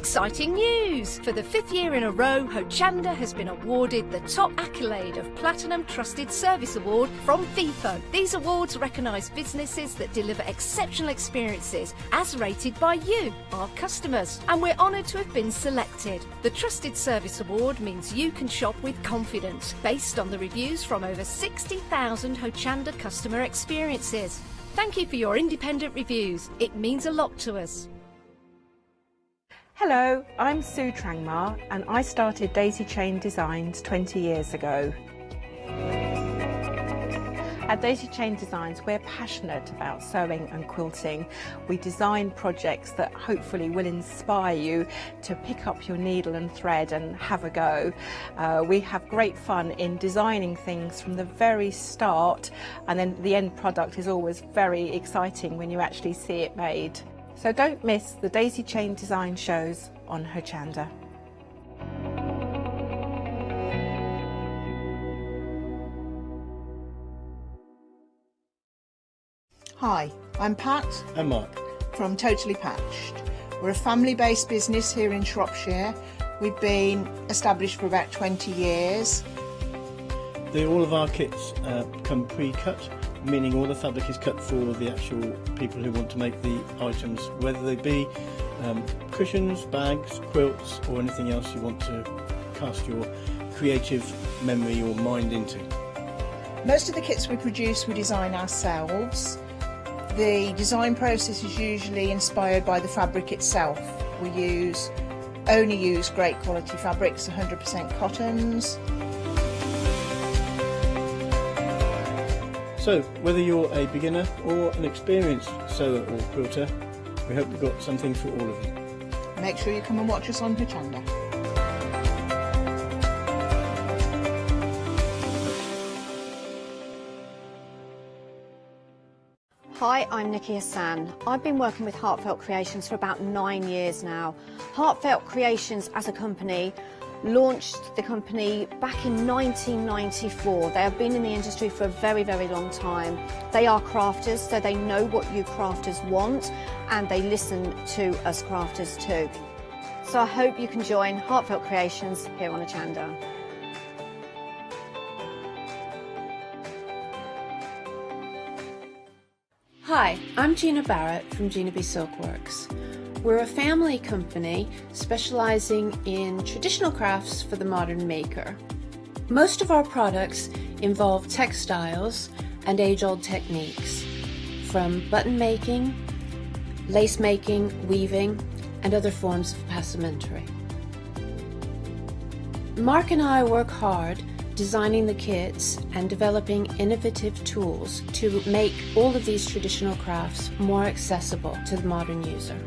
Exciting news! For the 5th year in a row, Hochanda has been awarded the top accolade of Platinum Trusted Service Award from Feefo. These awards recognise businesses that deliver exceptional experiences as rated by you, our customers, and we're honoured to have been selected. The Trusted Service Award means you can shop with confidence, based on the reviews from over 60,000 Hochanda customer experiences. Thank you for your independent reviews. It means a lot to us. Hello, I'm Sue Trangmar and I started Daisy Chain Designs 20 years ago. At Daisy Chain Designs, we're passionate about sewing and quilting. We design projects that hopefully will inspire you to pick up your needle and thread and have a go. We have great fun in designing things from the very start, and then the end product is always very exciting when you actually see it made. So don't miss the Daisy Chain Design shows on Hochanda. Hi, I'm Pat. And Mark. From Totally Patched. We're a family-based business here in Shropshire. We've been established for about 20 years. All of our kits come pre-cut, meaning all the fabric is cut for the actual people who want to make the items, whether they be cushions, bags, quilts or anything else you want to cast your creative memory or mind into. Most of the kits we produce we design ourselves. The design process is usually inspired by the fabric itself. We only use great quality fabrics, 100% cottons. So, whether you're a beginner or an experienced sewer or quilter, we hope we've got something for all of you. Make sure you come and watch us on Hochanda. Hi, I'm Nikki Hassan. I've been working with Heartfelt Creations for about 9 years now. Heartfelt Creations as a company launched the company back in 1994. They have been in the industry for a very, very long time. They are crafters, so they know what you crafters want, and they listen to us crafters too. So I hope you can join Heartfelt Creations here on Hochanda. Hi, I'm Gina Barrett from Gina B Silkworks. We're a family company specializing in traditional crafts for the modern maker. Most of our products involve textiles and age-old techniques, from button making, lace making, weaving, and other forms of passementerie. Mark and I work hard designing the kits and developing innovative tools to make all of these traditional crafts more accessible to the modern user.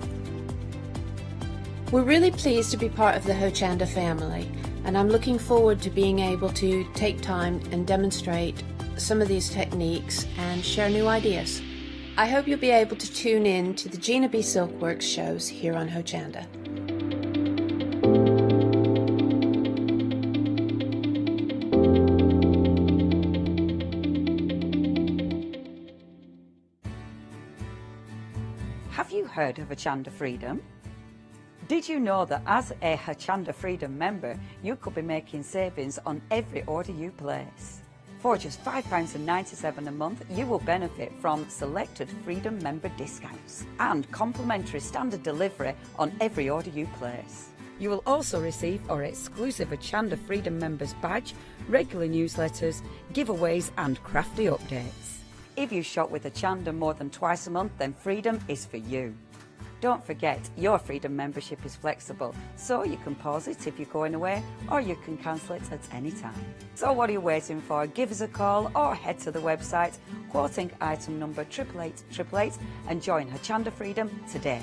We're really pleased to be part of the Hochanda family, and I'm looking forward to being able to take time and demonstrate some of these techniques and share new ideas. I hope you'll be able to tune in to the Gina B Silkworks shows here on Hochanda. Have you heard of Hochanda Freedom? Did you know that as a Hochanda Freedom member, you could be making savings on every order you place? For just £5.97 a month, you will benefit from selected Freedom member discounts and complimentary standard delivery on every order you place. You will also receive our exclusive Hochanda Freedom members badge, regular newsletters, giveaways and crafty updates. If you shop with Hochanda more than twice a month, then Freedom is for you. Don't forget, your Freedom membership is flexible, so you can pause it if you're going away, or you can cancel it at any time. So what are you waiting for? Give us a call or head to the website, quoting item number 88888 and join Hochanda Freedom today.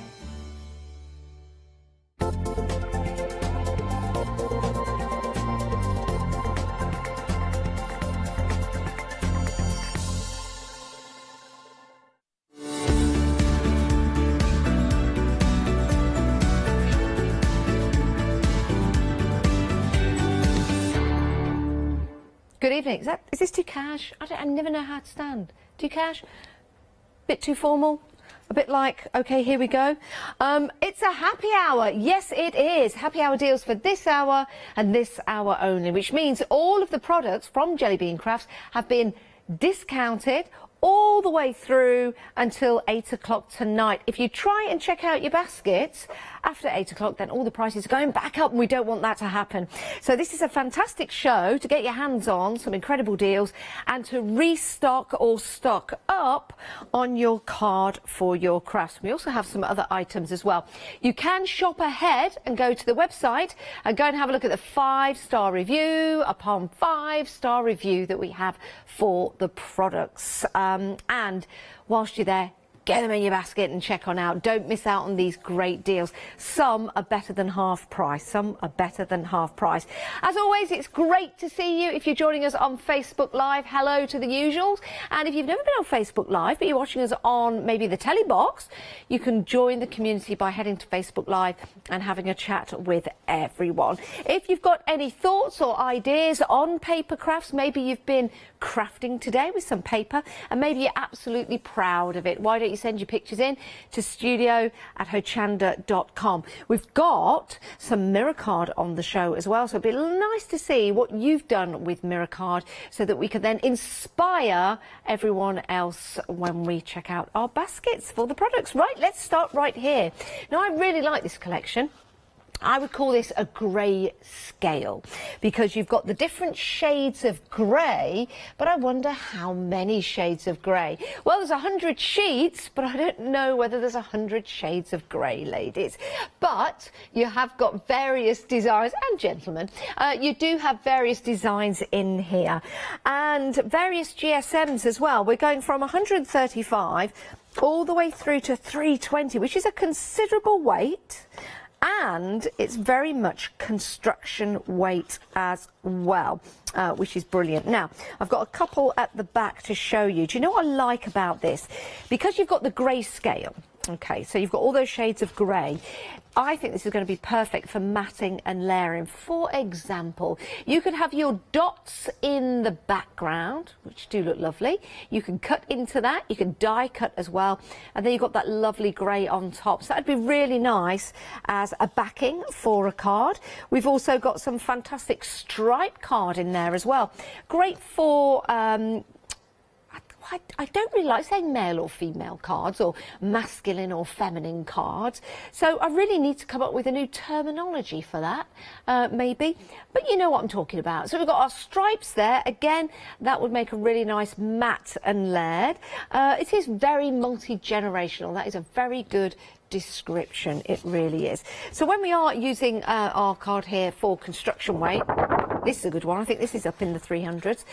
Good evening. Is this too cash? I never know how to stand. Too cash? Bit too formal? A bit like, okay, here we go. It's a happy hour. Yes, it is. Happy hour deals for this hour and this hour only, which means all of the products from Jelly Bean Crafts have been discounted all the way through until 8 o'clock tonight. If you try and check out your baskets after 8 o'clock, then all the prices are going back up, and we don't want that to happen. So this is a fantastic show to get your hands on some incredible deals and to restock or stock up on your card for your crafts. We also have some other items as well. You can shop ahead and go to the website and go and have a look at the 5-star review upon 5-star review that we have for the products. And whilst you're there, get them in your basket and check on out. Don't miss out on these great deals. Some are better than half price. Some are better than half price. As always, it's great to see you. If you're joining us on Facebook Live, hello to the usuals. And if you've never been on Facebook Live, but you're watching us on maybe the telly box, you can join the community by heading to Facebook Live and having a chat with everyone. If you've got any thoughts or ideas on paper crafts, maybe you've been crafting today with some paper and maybe you're absolutely proud of it, why don't you send your pictures in to studio@hochanda.com. We've got some mirror card on the show as well, so it'd be nice to see what you've done with mirror card so that we can then inspire everyone else when we check out our baskets for the products. Right, let's start right here. Now, I really like this collection. I would call this a grey scale because you've got the different shades of grey, but I wonder how many shades of grey. Well, there's 100 sheets, but I don't know whether there's 100 shades of grey, ladies. But you have got various designs, and gentlemen, you do have various designs in here and various GSMs as well. We're going from 135 all the way through to 320, which is a considerable weight. And it's very much construction weight as well, which is brilliant. Now, I've got a couple at the back to show you. Do you know what I like about this? Because you've got the grey scale, okay, so you've got all those shades of grey. I think this is going to be perfect for matting and layering. For example, you could have your dots in the background, which do look lovely. You can cut into that. You can die cut as well. And then you've got that lovely grey on top. So that'd be really nice as a backing for a card. We've also got some fantastic stripe card in there as well. Great for I don't really like saying male or female cards or masculine or feminine cards. So I really need to come up with a new terminology for that, maybe. But you know what I'm talking about. So we've got our stripes there. Again, that would make a really nice matte and layered. It is very multi-generational. That is a very good description. It really is. So when we are using our card here for construction weight, this is a good one. I think this is up in the 300s.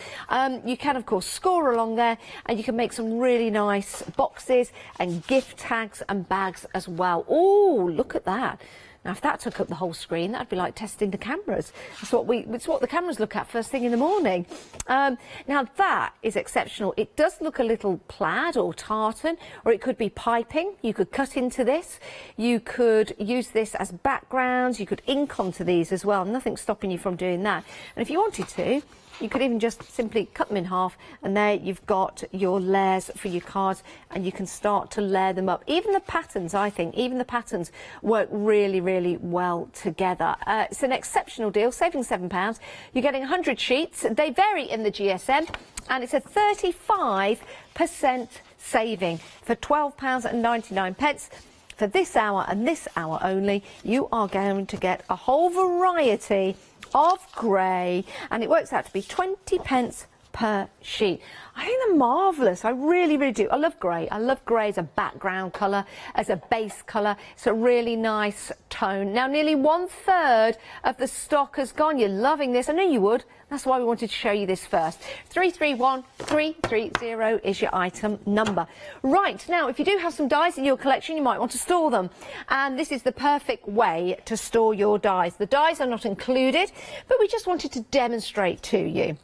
You can, of course, score along there and you can make some really nice boxes and gift tags and bags as well. Oh, look at that. Now, if that took up the whole screen, that'd be like testing the cameras. It's what the cameras look at first thing in the morning. Now, that is exceptional. It does look a little plaid or tartan, or it could be piping. You could cut into this. You could use this as backgrounds. You could ink onto these as well. Nothing's stopping you from doing that. And if you wanted to, you could even just simply cut them in half, and there you've got your layers for your cards, and you can start to layer them up. Even the patterns, I think, even the patterns work really, really well together. It's an exceptional deal, saving £7. You're getting 100 sheets. They vary in the GSM, and it's a 35% saving for £12.99. For this hour and this hour only, you are going to get a whole variety of grey, and it works out to be 20p per sheet. I think they're marvellous. I really, really do. I love grey. I love grey as a background colour, as a base colour. It's a really nice tone. Now, nearly 1/3 of the stock has gone. You're loving this. I knew you would. That's why we wanted to show you this first. 331330 is your item number. Right, now, if you do have some dies in your collection, you might want to store them. And this is the perfect way to store your dies. The dies are not included, but we just wanted to demonstrate to you.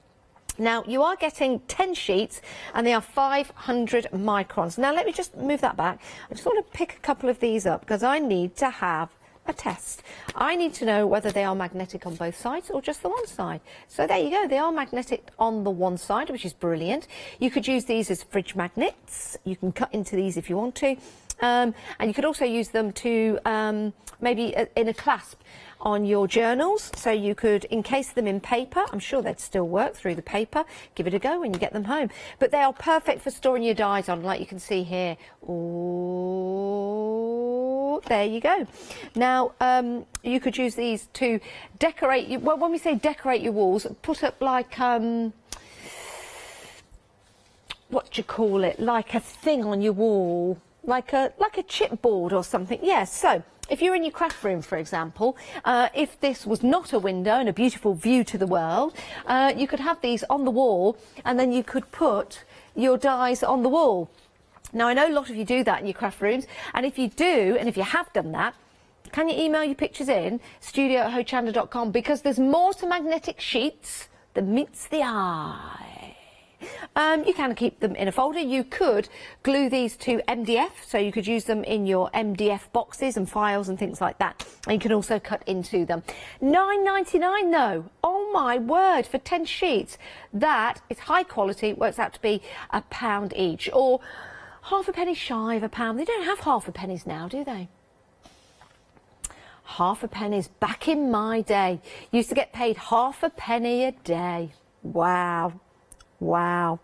Now, you are getting 10 sheets, and they are 500 microns. Now, let me just move that back. I just want to pick a couple of these up because I need to have a test. I need to know whether they are magnetic on both sides or just the one side. So there you go. They are magnetic on the one side, which is brilliant. You could use these as fridge magnets. You can cut into these if you want to. And you could also use them to maybe in a clasp on your journals, so you could encase them in paper. I'm sure they'd still work through the paper. Give it a go when you get them home. But they are perfect for storing your dies on, like you can see here. Oh, there you go. Now, you could use these to decorate, well, when we say decorate your walls, put up like, what do you call it, like a thing on your wall, like a chipboard or something. Yes, so if you're in your craft room, for example, if this was not a window and a beautiful view to the world, you could have these on the wall, and then you could put your dies on the wall. Now, I know a lot of you do that in your craft rooms, and if you do, and if you have done that, can you email your pictures in, studio@hochanda.com, because there's more to magnetic sheets than meets the eye. You can keep them in a folder. You could glue these to MDF, so you could use them in your MDF boxes and files and things like that. And you can also cut into them. £9.99 though. Oh my word, for 10 sheets. That is high quality. It works out to be £1 each, or half a penny shy of £1. They don't have half a pennies now, do they? Half a pennies back in my day. Used to get paid half a penny a day. Wow. Wow.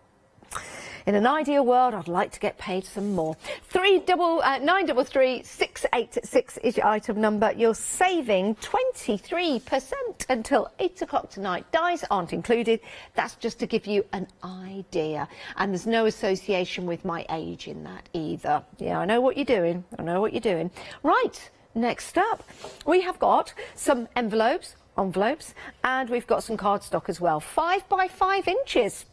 In an ideal world, I'd like to get paid some more. 933686 is your item number. You're saving 23% until 8 o'clock tonight. Dies aren't included. That's just to give you an idea. And there's no association with my age in that either. Yeah, I know what you're doing. I know what you're doing. Right, next up, we have got some envelopes, and we've got some cardstock as well. 5 by 5 inches.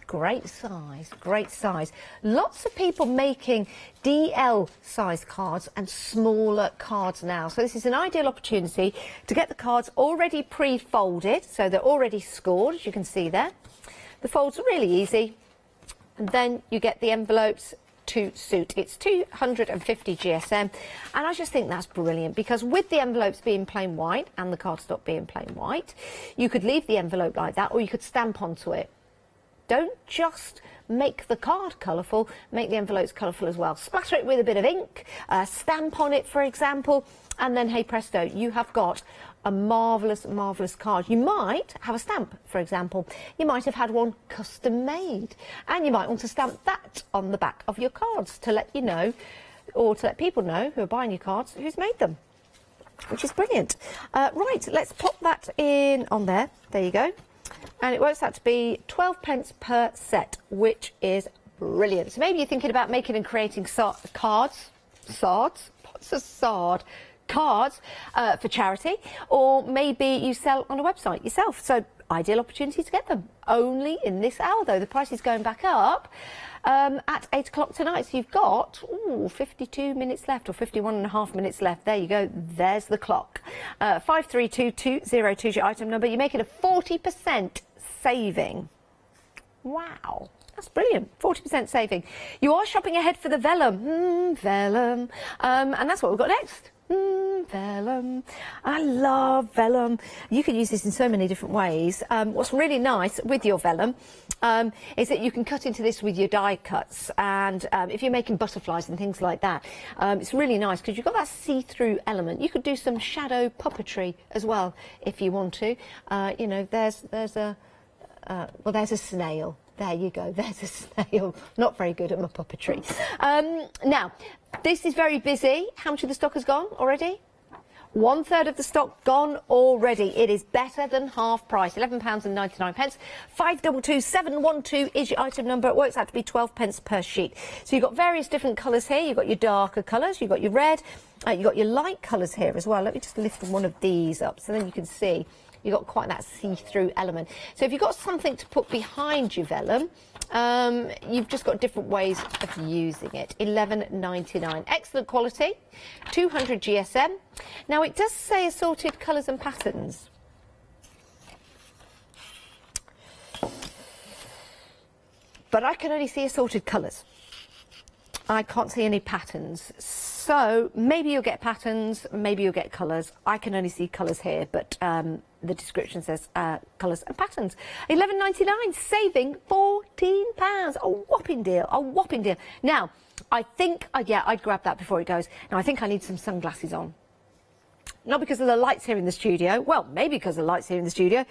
Great size, great size. Lots of people making DL size cards and smaller cards now. So this is an ideal opportunity to get the cards already pre-folded, so they're already scored, as you can see there. The folds are really easy, and then you get the envelopes to suit. It's 250 GSM, and I just think that's brilliant, because with the envelopes being plain white and the cardstock being plain white, you could leave the envelope like that, or you could stamp onto it. Don't just make the card colourful, make the envelopes colourful as well. Splatter it with a bit of ink, stamp on it, for example, and then, hey presto, you have got a marvellous, marvellous card. You might have a stamp, for example. You might have had one custom made, and you might want to stamp that on the back of your cards to let you know, or to let people know who are buying your cards, who's made them, which is brilliant. Right, let's pop that in on there. There you go. And it works out to be 12p per set, which is brilliant. So maybe you're thinking about making and creating cards, cards for charity, or maybe you sell on a website yourself. So ideal opportunity to get them. Only in this hour though. The price is going back up at 8 o'clock tonight. So you've got 52 minutes left, or 51.5 minutes left. There you go. There's the clock. 532202 is your item number. You're making a 40% saving. Wow. That's brilliant. 40% saving. You are shopping ahead for the vellum. Vellum. And that's what we've got next. Vellum. I love vellum. You can use this in so many different ways. What's really nice with your vellum is that you can cut into this with your die cuts, and if you're making butterflies and things like that, it's really nice because you've got that see-through element. You could do some shadow puppetry as well if you want to. You know, there's a snail. There you go, there's a snail. Not very good at my puppetry. Now, this is very busy. How much of the stock has gone already? 1/3 of the stock gone already. It is better than half price, £11.99. 522712 is your item number. It works out to be 12p per sheet. So you've got various different colours here. You've got your darker colours, you've got your red, you've got your light colours here as well. Let me just lift one of these up so then you can see. You've got quite that see-through element. So if you've got something to put behind your vellum, you've just got different ways of using it. £11.99. Excellent quality, 200 GSM. Now it does say assorted colours and patterns. But I can only see assorted colours. I can't see any patterns. So maybe you'll get patterns, maybe you'll get colours. I can only see colours here, but the description says colours and patterns. £11.99, saving £14. A whopping deal, a whopping deal. Now, I think, yeah, I'd grab that before it goes. Now, I think I need some sunglasses on. Not because of the lights here in the studio. Well, maybe because of the lights here in the studio.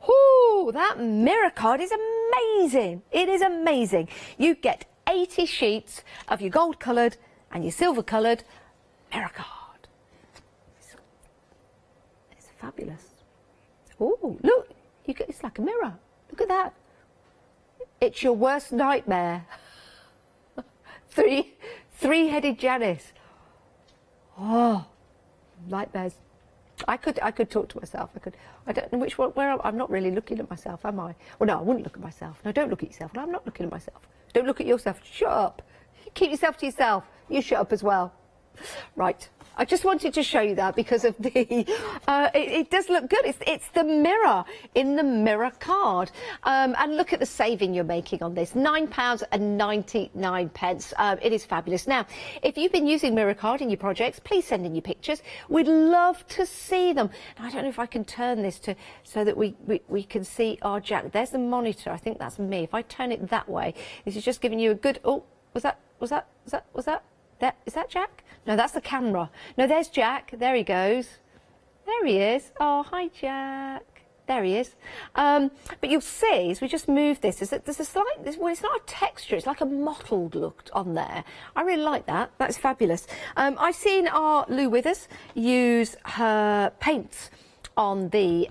Ooh, that mirror card is amazing. It is amazing. You get 80 sheets of your gold coloured and your silver coloured mirror card. It's fabulous. Oh, look, it's like a mirror. Look at that. It's your worst nightmare. Three-headed Janice. Oh, nightmares. I could talk to myself. I don't know which one. I'm not really looking at myself, am I? Well, no, I wouldn't look at myself. No, don't look at yourself. No, I'm not looking at myself. Don't look at yourself. Shut up. Keep yourself to yourself. You shut up as well. Right. I just wanted to show you that because of the, it does look good. It's the mirror in the mirror card. And look at the saving you're making on this, £9.99. It is fabulous. Now, if you've been using mirror card in your projects, please send in your pictures. We'd love to see them. Now, I don't know if I can turn this so that we can see our Jack. There's the monitor. I think that's me. If I turn it that way, this is just giving you a good, oh, was that? Is that Jack? No, that's the camera. No, there's Jack. There he goes. There he is. Oh, hi, Jack. There he is. But you'll see, as we just move this, is that there's a slight, well, it's not a texture, it's like a mottled look on there. I really like that. That's fabulous. I've seen our Lou Withers use her paints on the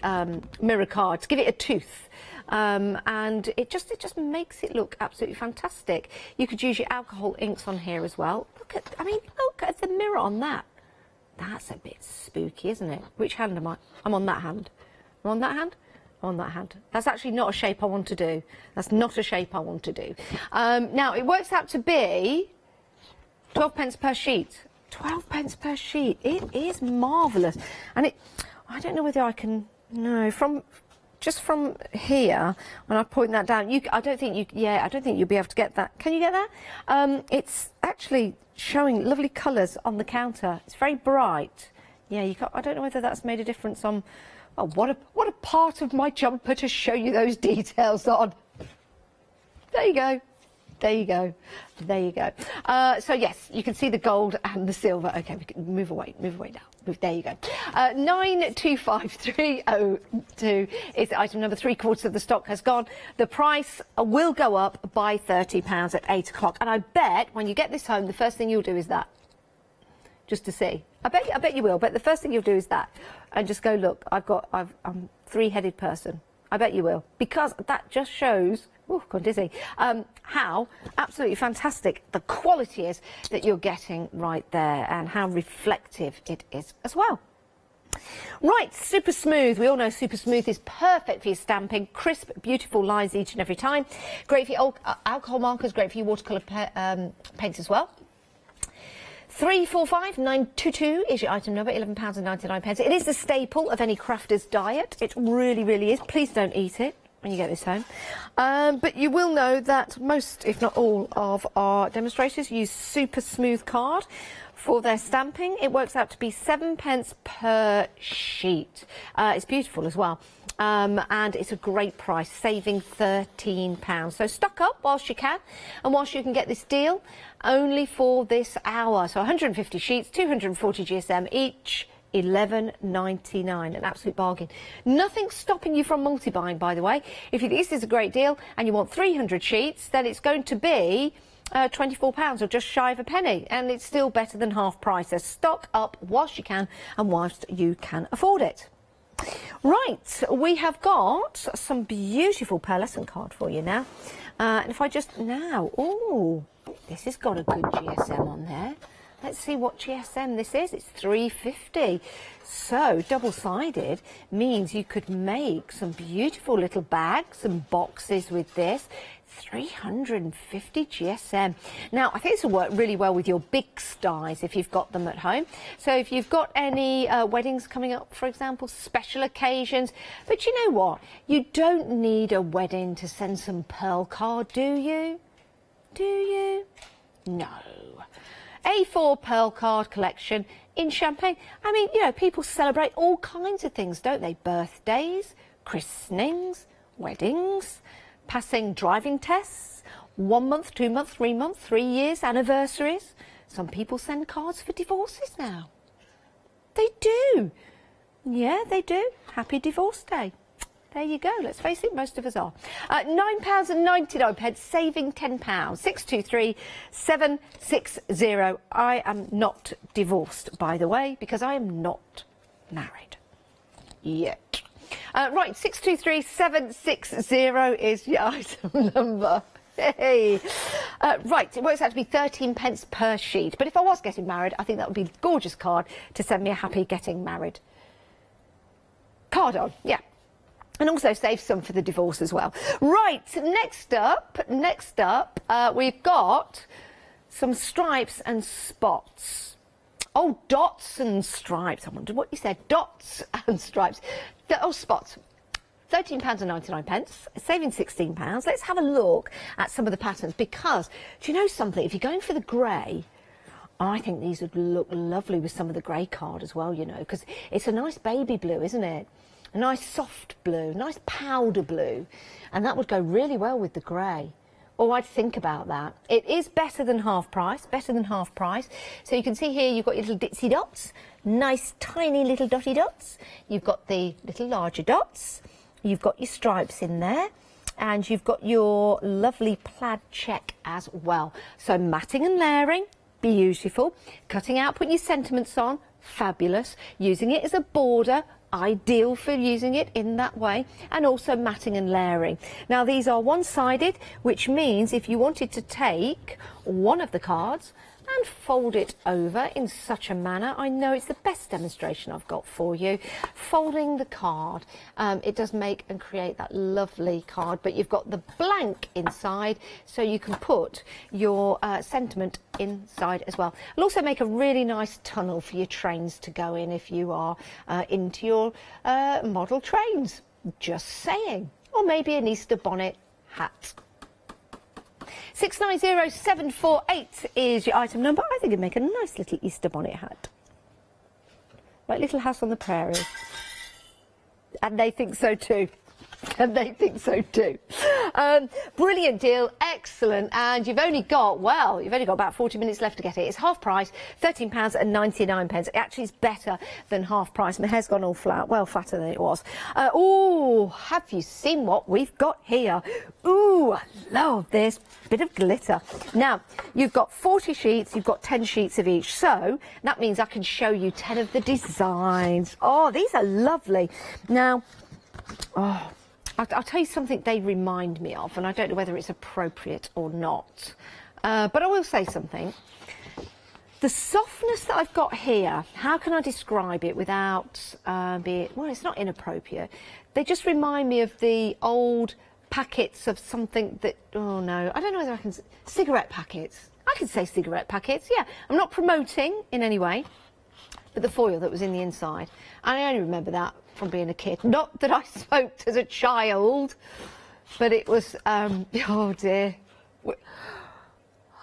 mirror card to give it a tooth. And it just makes it look absolutely fantastic. You could use your alcohol inks on here as well. Look at the mirror on that. That's a bit spooky, isn't it? Which hand am I? I'm on that hand. I'm on that hand? I'm on that hand. That's actually not a shape I want to do. That's not a shape I want to do. Now, it works out to be 12 pence per sheet. 12 pence per sheet. It is marvellous. And I don't know whether I can, no, just from here, when I point that down, I don't think you'll be able to get that. Can you get that? It's actually showing lovely colours on the counter. It's very bright. Yeah, I don't know whether that's made a difference on. Oh, what a part of my jumper to show you those details on. There you go. There you go. There you go. So yes, you can see the gold and the silver. Okay, we can move away now. There you go. 925302 is item number. 3/4 of the stock has gone. The price will go up by £30 at 8 o'clock. And I bet when you get this home, the first thing you'll do is that. Just to see. I bet you will. But the first thing you'll do is that, and just go, look. I'm a three-headed person. I bet you will, because that just shows. Oh, gone dizzy. How absolutely fantastic the quality is that you're getting right there, and how reflective it is as well. Right, Super Smooth. We all know Super Smooth is perfect for your stamping. Crisp, beautiful lines each and every time. Great for your alcohol markers, great for your watercolour paints as well. 345922 is your item number, £11.99. It is the staple of any crafter's diet. It really, really is. Please don't eat it when you get this home. But you will know that most, if not all, of our demonstrators use Super Smooth card for their stamping. It works out to be 7 pence per sheet. It's beautiful as well. And it's a great price, saving £13. So stock up whilst you can, and whilst you can get this deal, only for this hour. So 150 sheets, 240 GSM each, £11.99, an absolute bargain. Nothing stopping you from multi-buying, by the way. If you think this is a great deal and you want 300 sheets, then it's going to be £24 or just shy of a penny, and it's still better than half price. So stock up whilst you can and whilst you can afford it. Right, we have got some beautiful pearlescent card for you now. And if I just oh, this has got a good GSM on there. Let's see what GSM this is. It's 350. So double-sided means you could make some beautiful little bags and boxes with this. 350 GSM. Now, I think this will work really well with your big dies if you've got them at home. So if you've got any weddings coming up, for example, special occasions. But you know what? You don't need a wedding to send some pearl card, do you? Do you? No. A4 pearl card collection in champagne. I mean, you know, people celebrate all kinds of things, don't they? Birthdays, christenings, weddings, passing driving tests, 1 month, 2 months, 3 months, 3 years, anniversaries. Some people send cards for divorces now. They do. Yeah, they do. Happy divorce day. There you go. Let's face it, most of us are. £9.99, saving £10. 623 760. I am not divorced, by the way, because I am not married yet. Right, 623 760 is your item number. Hey. Right, it works out to be 13 pence per sheet. But if I was getting married, I think that would be a gorgeous card to send me a happy getting married card on. Yeah. And also save some for the divorce as well. Right, next up, we've got some stripes and spots. Oh, dots and stripes. I wonder what you said. Dots and stripes. Oh, spots. £13.99, saving £16. Let's have a look at some of the patterns, because, do you know something? If you're going for the grey, I think these would look lovely with some of the grey card as well, you know, because it's a nice baby blue, isn't it? A nice soft blue, nice powder blue, and that would go really well with the grey. Oh, I'd think about that. It is better than half price, So you can see here you've got your little ditsy dots, nice tiny little dotty dots. You've got the little larger dots. You've got your stripes in there, and you've got your lovely plaid check as well. So matting and layering, beautiful. Cutting out, putting your sentiments on, fabulous. Using it as a border, ideal for using it in that way, and also matting and layering. Now these are one-sided, which means if you wanted to take one of the cards and fold it over in such a manner, I know it's the best demonstration I've got for you, folding the card, it does make and create that lovely card, but you've got the blank inside, so you can put your sentiment inside as well. It'll also make a really nice tunnel for your trains to go in if you are into your model trains, just saying. Or maybe an Easter bonnet hat. 690748 is your item number. I think it'd make a nice little Easter bonnet hat. Like Little House on the Prairie. And they think so too. And they think so too. Brilliant deal, excellent, and you've only got about 40 minutes left to get it. It's half price, £13.99. It actually is better than half price. My hair's gone all flat, well fatter than it was. Oh, have you seen what we've got here? Ooh, I love this bit of glitter. Now, you've got 40 sheets, you've got 10 sheets of each, so that means I can show you 10 of the designs. Oh, these are lovely. Now, oh, I'll tell you something they remind me of, and I don't know whether it's appropriate or not, but I will say something. The softness that I've got here, how can I describe it without being, well, it's not inappropriate. They just remind me of the old packets of something that, oh no, I don't know whether I can, cigarette packets. I could say cigarette packets, yeah. I'm not promoting in any way, but the foil that was in the inside. I only remember that from being a kid. Not that I smoked as a child, but it was, oh dear.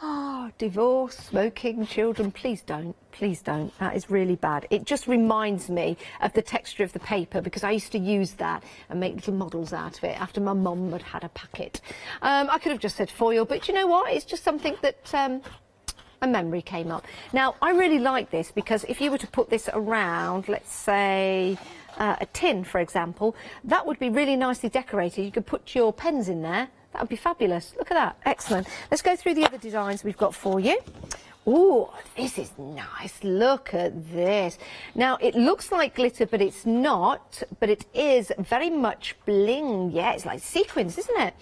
Oh, divorce, smoking, children, please don't. That is really bad. It just reminds me of the texture of the paper, because I used to use that and make little models out of it after my mum had had a packet. I could have just said foil, but you know what? It's just something that a memory came up. Now, I really like this, because if you were to put this around, let's say, a tin, for example, that would be really nicely decorated. You could put your pens in there. That would be fabulous. Look at that. Excellent. Let's go through the other designs we've got for you. Oh, this is nice. Look at this. Now, it looks like glitter, but it's not. But it is very much bling. Yeah, it's like sequins, isn't it?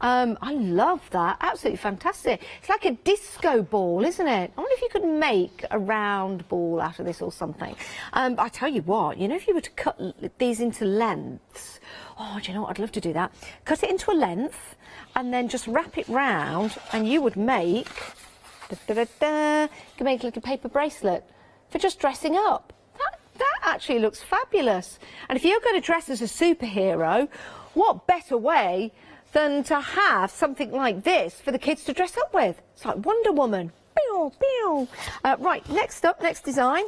I love that. Absolutely fantastic. It's like a disco ball, isn't it? I wonder if you could make a round ball out of this or something. I tell you what, you know, if you were to cut these into lengths, oh, do you know what? I'd love to do that. Cut it into a length and then just wrap it round, and you would make, you could make a little paper bracelet for just dressing up. That actually looks fabulous. And if you're going to dress as a superhero, what better way than to have something like this for the kids to dress up with? It's like Wonder Woman. Pew, pew. Right, next up, next design.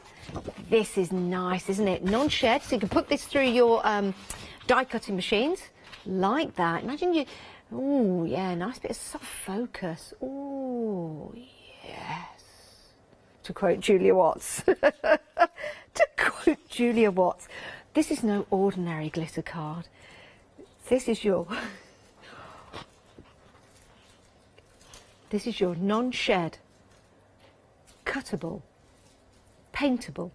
This is nice, isn't it? Non-shed, so you can put this through your die cutting machines like that. Imagine you, oh yeah, nice bit of soft focus. Oh yes. To quote Julia Watts. To quote Julia Watts, this is no ordinary glitter card. This is your non-shed, cuttable, paintable,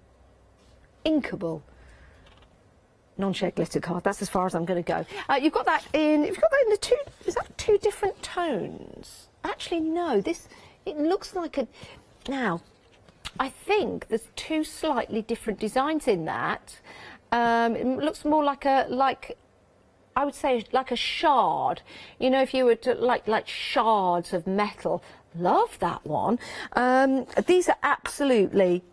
inkable non-shed glitter card. That's as far as I'm going to go. You've got that in the two. Is that two different tones? Actually, no. It looks like a. Now, I think there's two slightly different designs in that. It looks more like I would say like a shard. You know, if you were to like shards of metal. Love that one. These are absolutely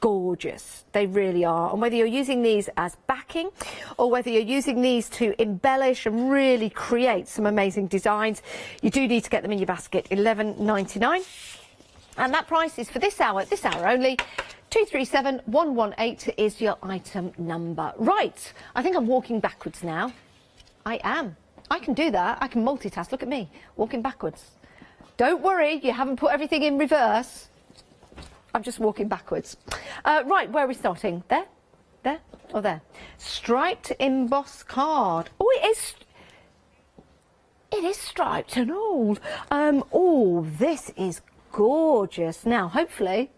gorgeous. They really are. And whether you're using these as backing or whether you're using these to embellish and really create some amazing designs, you do need to get them in your basket. £11.99. And that price is for this hour only. 237118 is your item number. Right, I think I'm walking backwards now. I am. I can do that. I can multitask. Look at me, walking backwards. Don't worry, you haven't put everything in reverse. I'm just walking backwards. Right, where are we starting? There? There? Or there? Striped embossed card. Oh, it is striped and old. Oh, this is gorgeous. Now, hopefully,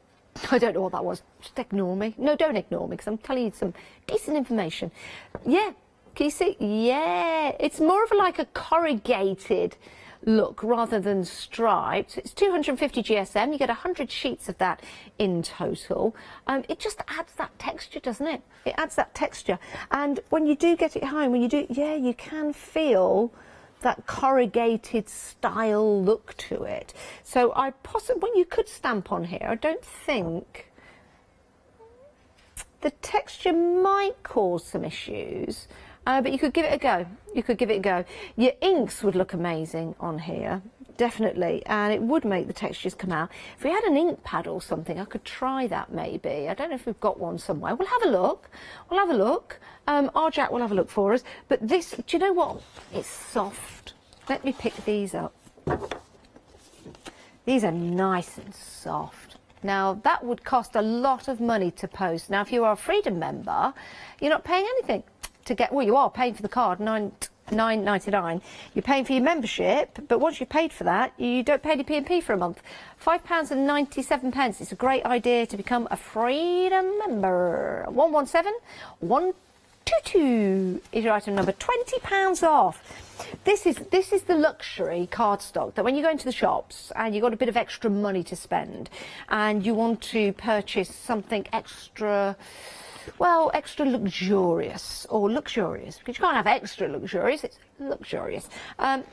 I don't know what that was. Just ignore me. No, don't ignore me because I'm telling you some decent information. Yeah, can you see? Yeah, it's more of like a corrugated look rather than striped. It's 250 GSM. You get 100 sheets of that in total. It just adds that texture, doesn't it? It adds that texture. And when you do get it home, yeah, you can feel that corrugated style look to it. So well, you could stamp on here. I don't think the texture might cause some issues, but you could give it a go. You could give it a go. Your inks would look amazing on here, definitely, and it would make the textures come out. If we had an ink pad or something, I could try that maybe. I don't know if we've got one somewhere. We'll have a look. We'll have a look. Our Jack will have a look for us. But this, do you know what? It's soft. Let me pick these up. These are nice and soft. Now, that would cost a lot of money to post. Now, if you are a Freedom member, you're not paying anything to get, well, you are paying for the card, £9.99. You're paying for your membership, but once you've paid for that, you don't pay any P&P for a month. £5.97. It's a great idea to become a Freedom member. 117122 is your item number. £20 off. This is the luxury cardstock that when you go into the shops and you've got a bit of extra money to spend and you want to purchase something extra, well, extra luxurious or luxurious, because you can't have extra luxurious, it's luxurious.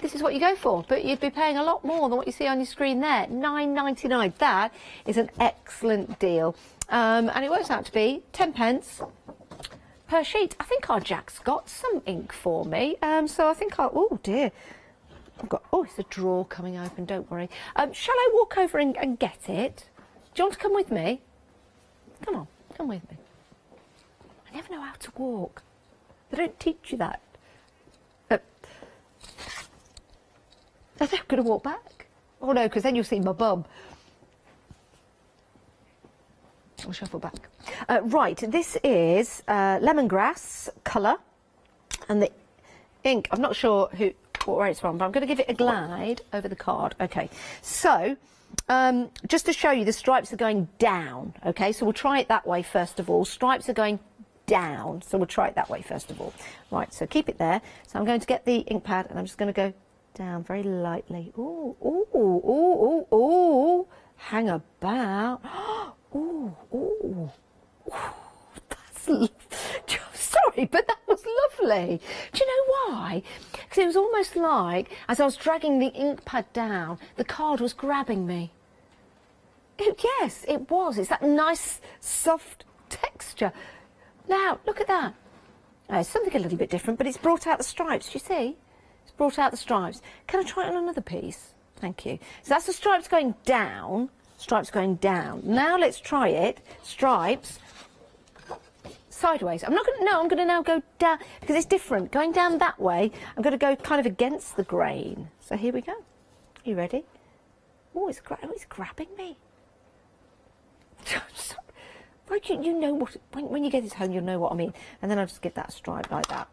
This is what you go for, but you'd be paying a lot more than what you see on your screen there. £9.99. That is an excellent deal. And it works out to be 10 pence per sheet. I think our Jack's got some ink for me, so I think oh dear, I've got, oh, it's a drawer coming open, don't worry. Shall I walk over and get it? Do you want to come with me? Come on, come with me. I never know how to walk. They don't teach you that. Are they going to walk back? Oh no, because then you'll see my bum. I'll shuffle back. Right, this is lemongrass colour, and the ink, I'm not sure where it's from, but I'm going to give it a glide over the card. Okay, so just to show you, the stripes are going down. Okay, so we'll try it that way first of all. Stripes are going down, so we'll try it that way first of all. Right, so keep it there. So I'm going to get the ink pad and I'm just going to go down very lightly. Ooh, ooh, ooh, ooh, ooh. Hang about. Ooh, ooh. That's sorry, but that was lovely. Do you know why? Because it was almost like, as I was dragging the ink pad down, the card was grabbing me. Yes, it was. It's that nice, soft texture. Now, look at that. It's something a little bit different, but it's brought out the stripes. Do you see? It's brought out the stripes. Can I try it on another piece? Thank you. So that's the stripes going down. Stripes going down. Now let's try it. Stripes sideways. I'm going to now go down because it's different. Going down that way, I'm going to go kind of against the grain. So here we go. Are you ready? Oh, it's grabbing me. You know what, when you get this home, you'll know what I mean. And then I'll just give that a stripe like that.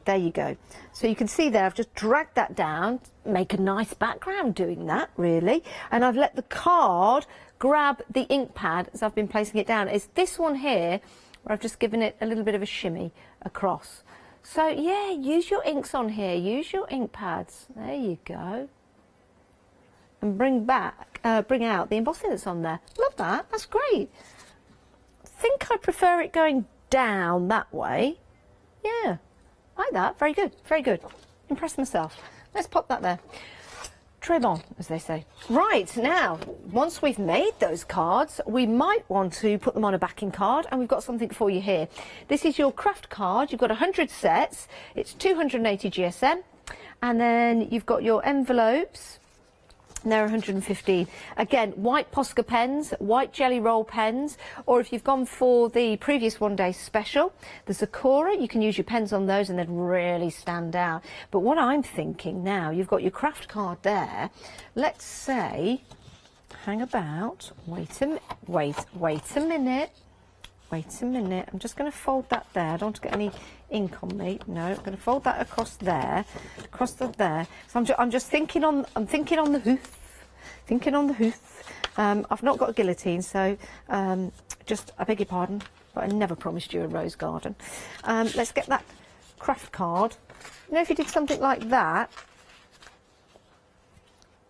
There you go. So you can see there, I've just dragged that down, make a nice background doing that, really. And I've let the card grab the ink pad as I've been placing it down. It's this one here where I've just given it a little bit of a shimmy across. So yeah, use your inks on here, use your ink pads. There you go. And bring out the embossing that's on there. Love that, that's great. I think I prefer it going down that way. Yeah. Like that, very good, very good. Impressed myself. Let's pop that there. Très bon, as they say. Right, now, once we've made those cards, we might want to put them on a backing card, and we've got something for you here. This is your craft card. You've got 100 sets. It's 280 GSM. And then you've got your envelopes. And they're 115. Again, white Posca pens, white jelly roll pens, or if you've gone for the previous one-day special, the Sakura, you can use your pens on those and they'd really stand out. But what I'm thinking now, you've got your craft card there. Let's say, hang about, wait a minute. Wait a minute, I'm just going to fold that there. I don't want to get any ink on me. No, I'm going to fold that across there, there. So I'm just thinking on the hoof. I've not got a guillotine, so I beg your pardon, but I never promised you a rose garden. Let's get that craft card. You know, if you did something like that.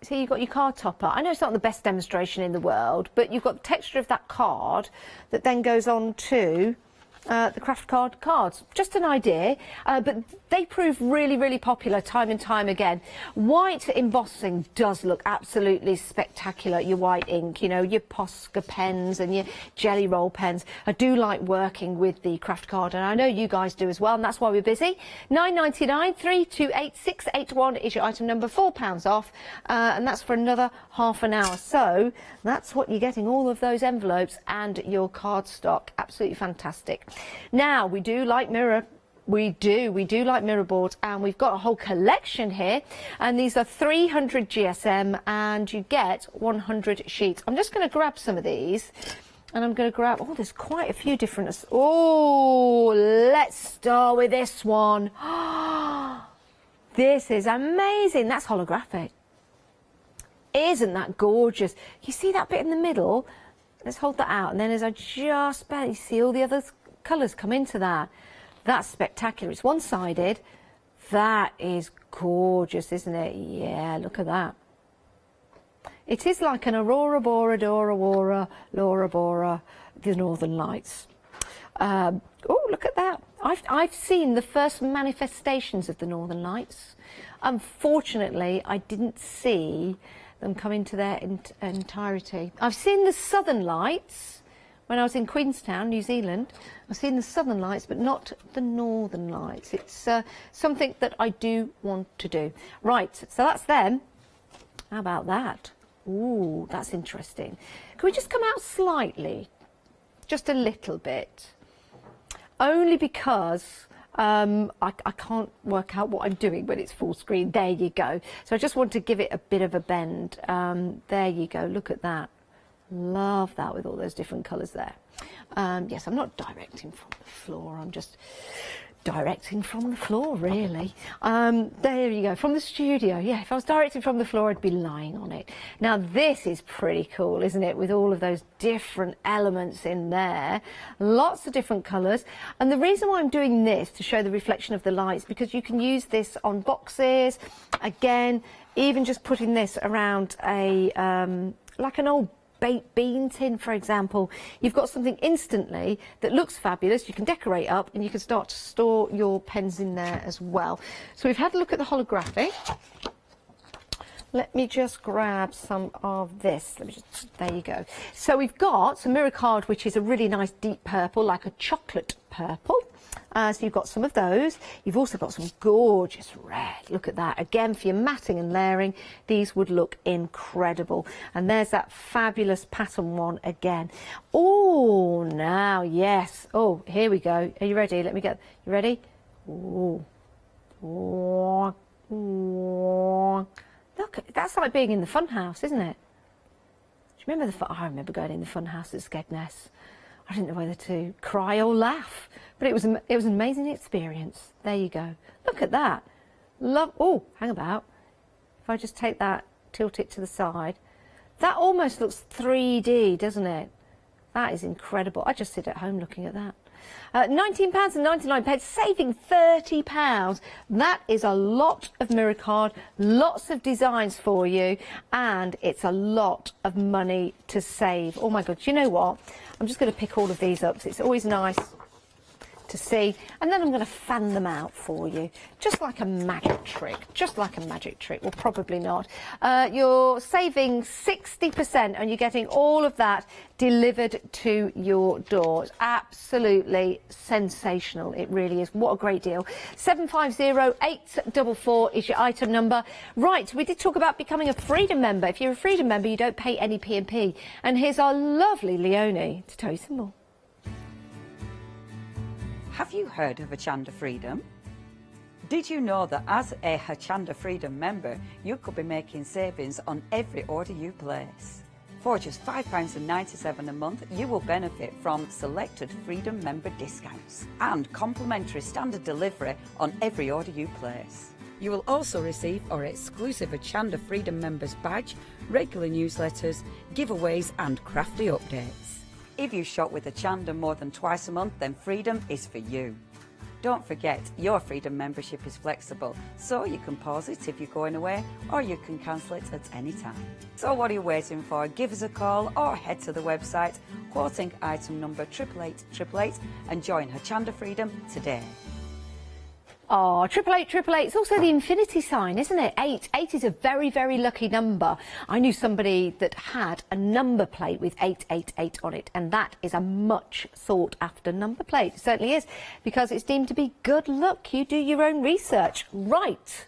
See, you've got your card topper. I know it's not the best demonstration in the world, but you've got the texture of that card that then goes on to the craft card cards. Just an idea, but they prove really, really popular time and time again. White embossing does look absolutely spectacular. Your white ink, you know, your Posca pens and your jelly roll pens. I do like working with the craft card, and I know you guys do as well, and that's why we're busy. £9.99, 328681 is your item number, £4 off, and that's for another half an hour. So that's what you're getting, all of those envelopes and your card stock. Absolutely fantastic. Now, we do like mirror. We do like mirror boards, and we've got a whole collection here, and these are 300 GSM, and you get 100 sheets. I'm just going to grab some of these, and I'm going to grab, oh, there's quite a few different, oh, let's start with this one. This is amazing. That's holographic. Isn't that gorgeous? You see that bit in the middle? Let's hold that out, and then as I just barely see all the other colours come into that. That's spectacular. It's one-sided. That is gorgeous, isn't it? Yeah, look at that. It is like an Aurora Bora, Dora Wara, Laura Bora, the Northern Lights. Oh, look at that. I've seen the first manifestations of the Northern Lights. Unfortunately, I didn't see them come into their entirety. I've seen the Southern Lights. When I was in Queenstown, New Zealand, I've seen the Southern Lights, but not the Northern Lights. It's something that I do want to do. Right, so that's them. How about that? Ooh, that's interesting. Can we just come out slightly? Just a little bit. Only because I can't work out what I'm doing when it's full screen. There you go. So I just want to give it a bit of a bend. There you go. Look at that. Love that with all those different colours there. Yes, I'm not directing from the floor, I'm just directing from the floor, really. There you go, from the studio. Yeah, if I was directing from the floor, I'd be lying on it. Now, this is pretty cool, isn't it, with all of those different elements in there. Lots of different colours. And the reason why I'm doing this, to show the reflection of the lights, because you can use this on boxes. Again, even just putting this around a, like an old baked bean tin, for example, you've got something instantly that looks fabulous. You can decorate up, and you can start to store your pens in there as well. So we've had a look at the holographic. Let me just grab some of this. There you go. So we've got some mirror card, which is a really nice deep purple, like a chocolate purple. So you've got some of those. You've also got some gorgeous red. Look at that. Again, for your matting and layering, these would look incredible. And there's that fabulous pattern one again. Oh, now, yes. Oh, here we go. Are you ready? You ready? Oh. Look, that's like being in the fun house, isn't it? Do you remember I remember going in the fun house at Skegness. I didn't know whether to cry or laugh, but it was an amazing experience. There you go. Look at that. Oh, hang about. If I just take that, tilt it to the side, that almost looks 3D, doesn't it? That is incredible. I just sit at home looking at that. £19.99, saving £30. That is a lot of mirror card, lots of designs for you, and it's a lot of money to save. Oh my God, you know what? I'm just going to pick all of these up. It's always nice to see, and then I'm going to fan them out for you, just like a magic trick, well, probably not. You're saving 60% and you're getting all of that delivered to your door. It's absolutely sensational, it really is. What a great deal. 750844 is your item number. Right, we did talk about becoming a Freedom member. If you're a Freedom member, you don't pay any P&P, and here's our lovely Leonie to tell you some more. Have you heard of Hochanda Freedom? Did you know that as a Hochanda Freedom member, you could be making savings on every order you place? For just £5.97 a month, you will benefit from selected Freedom member discounts and complimentary standard delivery on every order you place. You will also receive our exclusive Hochanda Freedom members badge, regular newsletters, giveaways and crafty updates. If you shop with Hochanda more than twice a month, then Freedom is for you. Don't forget, your Freedom membership is flexible, so you can pause it if you're going away, or you can cancel it at any time. So what are you waiting for? Give us a call or head to the website, quoting item number 88888, and join Hochanda Freedom today. Oh, 88888. It's also the infinity sign, isn't it? 8 is a very, very lucky number. I knew somebody that had a number plate with 888 on it, and that is a much sought after number plate. It certainly is, because it's deemed to be good luck. You do your own research. Right.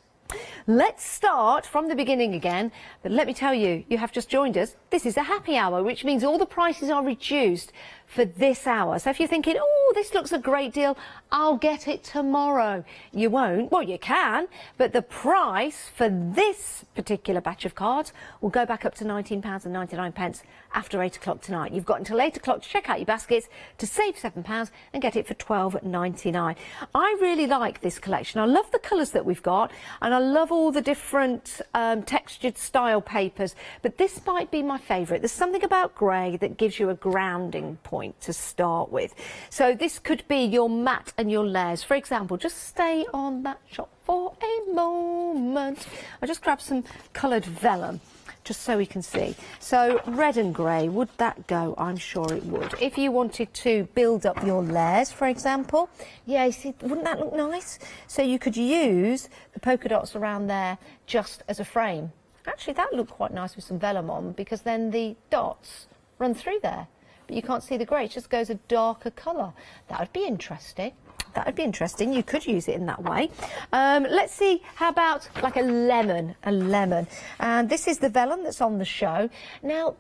Let's start from the beginning again, but let me tell you, you have just joined us. This is a happy hour, which means all the prices are reduced for this hour. So if you're thinking, oh, this looks a great deal, I'll get it tomorrow. You won't. Well, you can, but the price for this particular batch of cards will go back up to £19.99 after 8 o'clock tonight. You've got until 8 o'clock to check out your baskets to save £7 and get it for £12.99. I really like this collection. I love the colours that we've got, and I love all the different textured style papers, but this might be my favourite. There's something about grey that gives you a grounding point to start with. So this could be your mat and your layers. For example, just stay on that shot for a moment. I'll just grab some coloured vellum just so we can see. So red and grey, would that go? I'm sure it would. If you wanted to build up your layers, for example, yeah, you see, wouldn't that look nice? So you could use the polka dots around there just as a frame. Actually, that would look quite nice with some vellum on, because then the dots run through there. But you can't see the grey, it just goes a darker colour. That would be interesting. That would be interesting. You could use it in that way. Let's see, how about like a lemon? And this is the vellum that's on the show. Now,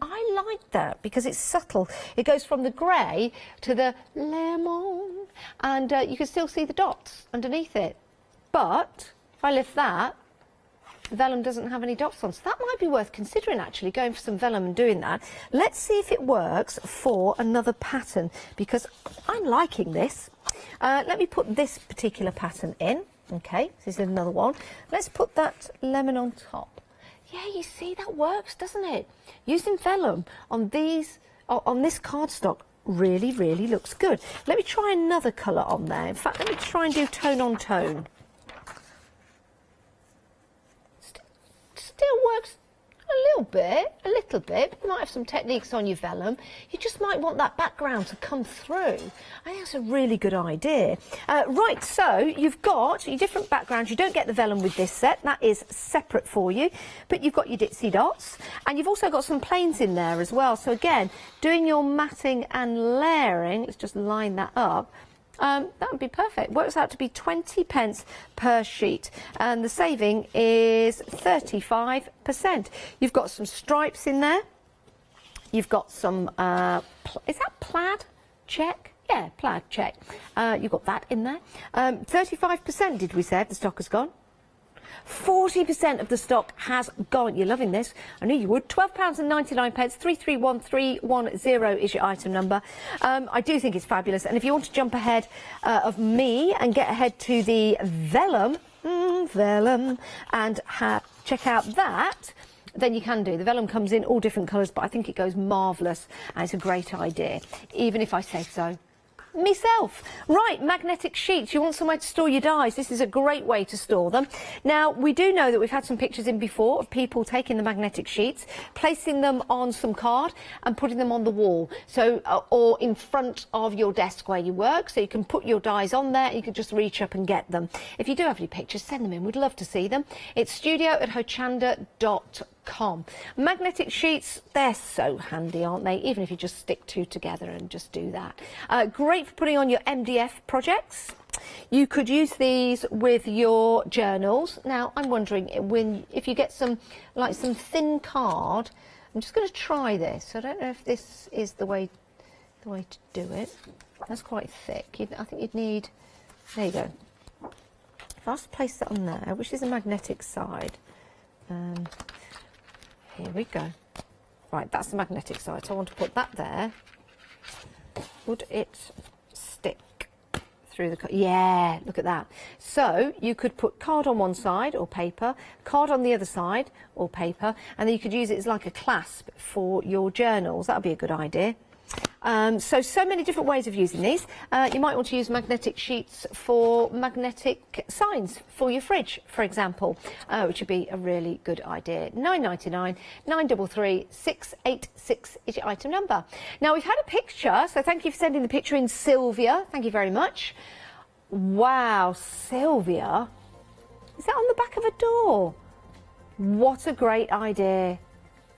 I like that because it's subtle. It goes from the grey to the lemon, and you can still see the dots underneath it. But if I lift that, the vellum doesn't have any dots on, so that might be worth considering, actually, going for some vellum and doing that. Let's see if it works for another pattern, because I'm liking this. Let me put this particular pattern in. Okay, this is another one. Let's put that lemon on top. Yeah, you see, that works, doesn't it? Using vellum on these, on this cardstock really, really looks good. Let me try another colour on there. In fact, let me try and do tone on tone. Still works a A little bit. You might have some techniques on your vellum. You just might want that background to come through. I think that's a really good idea. Right, so you've got your different backgrounds. You don't get the vellum with this set. That is separate for you. But you've got your ditzy dots. And you've also got some planes in there as well. So again, doing your matting and layering, let's just line that up. That would be perfect. Works out to be 20p per sheet, and the saving is 35%. You've got some stripes in there. You've got some, is that plaid check? Yeah, plaid check. You've got that in there. 35% did we say the stock has gone? 40% of the stock has gone. You're loving this. I knew you would. £12.99, 331310 is your item number. I do think it's fabulous. And if you want to jump ahead of me and get ahead to the vellum, and check out that, then you can do. The vellum comes in all different colours, but I think it goes marvellous and it's a great idea, even if I say so myself. Right, magnetic sheets. You want somewhere to store your dies. This is a great way to store them. Now, we do know that we've had some pictures in before of people taking the magnetic sheets, placing them on some card and putting them on the wall, so or in front of your desk where you work, so you can put your dies on there. You can just reach up and get them. If you do have any pictures, send them in. We'd love to see them. It's studio@hochanda.com. Magnetic sheets, they're so handy, aren't they? Even if you just stick two together and just do that. Great for putting on your MDF projects. You could use these with your journals. Now, I'm wondering if you get some thin card. I'm just going to try this. I don't know if this is the way to do it. That's quite thick. I think you'd need. There you go. If I was to place that on there, which is a magnetic side. Here we go. Right, that's the magnetic side. So I want to put that there. Would it stick through the... Yeah, look at that. So you could put card on one side or paper, card on the other side or paper, and then you could use it as like a clasp for your journals. That would be a good idea. So many different ways of using these. You might want to use magnetic sheets for magnetic signs for your fridge, for example, which would be a really good idea. £9.99, 933 686 is your item number. Now, we've had a picture, so thank you for sending the picture in, Sylvia. Thank you very much. Wow, Sylvia. Is that on the back of a door? What a great idea.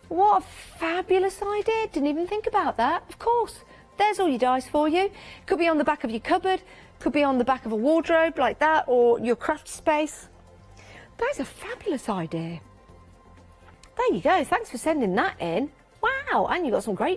What a fabulous idea. Didn't even think about that. Of course. There's all your dies for you. Could be on the back of your cupboard, could be on the back of a wardrobe like that, or your craft space. That's a fabulous idea. There you go. Thanks for sending that in. Wow, and you got some great